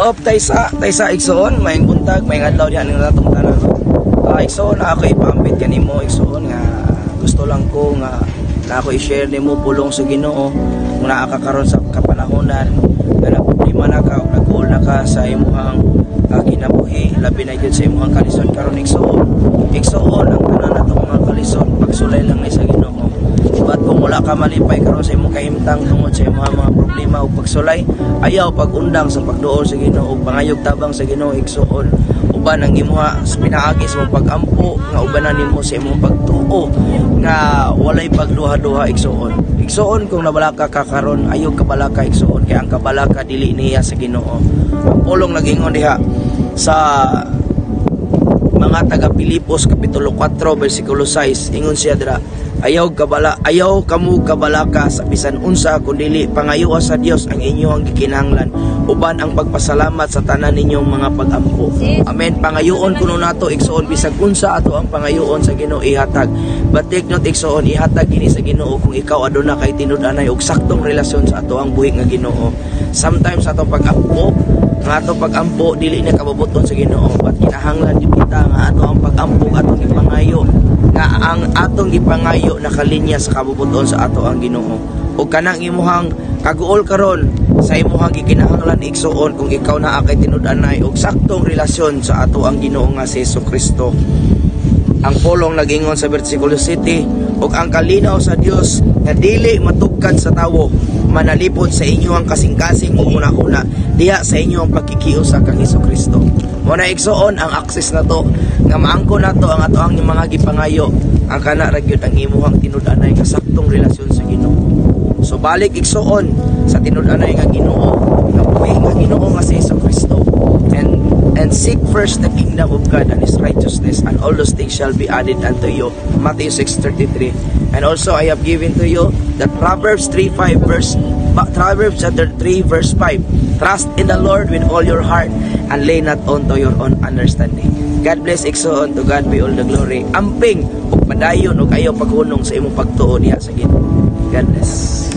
Taysa igsoon, may buntag, may adlaw diha ning natong tanan. Igsoon ako ipambit kanimo igsoon nga gusto lang ko nga na ako i-share nimo pulong sa Ginoo kung naa ka karon sa kapanahonan nga problema na ka nag-uol na ka sa imong kinabuhi labi na gyud sa imong kalisod karon igsoon ang tanan nato mga kalisod pagsulay lang ni sa Ginoo. Ba't kung wala ka malipay karon sa imong kahimtang tungod sa imong mga problema o pagsulay, ayaw pag-undang sa pagduol sa Ginoo ug pangayog tabang sa Ginoo igsoon. Uban ang imuha pinaagi sa imong pag-ampo nga ubanan nimo sa imong pagtuo nga walay pagduha-duha igsoon. Igsoon kung nabalaka ka karon, ayaw kabalaka igsoon kay ang kabalaka dili niya sa Ginoo. Ang pulong nag-ingon diha sa mga taga Pilipos kapitulo 4 bersikulo 6 ingon siya dira, ayaw kamo kabalaka sa bisan unsa kundi pangayoa sa Dios ang inyong gikinahanglan uban ang pagpasalamat sa tanan ninyong mga pag-ampo. Amen. Pangayoon kuno nato igsoon bisag unsa ato ang pangayoon sa Ginoo ihatag. But take note igsoon ihatag kini sa Ginoo kung ikaw aduna kay tinud-anay og saktong relasyon sa ato ang buhi nga Ginoo. Sometimes ato pag-ampo nga ato pag-ampo dili na kababuton sa Ginoo, but kinahanglan gyud kita nga ato ang pag-ampo atong ipangayo nga ang atong gipangayo nakalinya sa kabubuton sa ato ang Ginoo. Ug kanang imuhang kaguol karon sa imuhang gikinahanglan igsuon kung ikaw naa kay tinud-anay og saktong relasyon sa ato ang Ginoo nga si Jesucristo. Ang pulong nagingon sa bersikulo 7, ug ang kalinaw sa Dios nga dili matugkad sa tawo manalipod sa inyong kasing-kasing o una-una diha sa inyong pagkikiusa kang Jesucristo. Muna igsuon ang access na to nga maangko nato ang ato ang mga gipangayo ang kana ra gyud ang imuhang tinud-anay nga saktong relasyon sa Ginoo. So balik igsuon sa tinud-anay nga Ginoo nga buhi nga Ginoo nga si Jesucristo and seek first the kingdom of God and His righteousness, and all those things shall be added unto you. Matthew 6:33. And also I have given to you that Proverbs chapter 3 verse 5. Trust in the Lord with all your heart and lay not unto your own understanding. God bless igsoon, to God be all the glory. Amping ug padayon ug ayaw paghunong sa imong pagtuo diha sa Ginoo. God bless.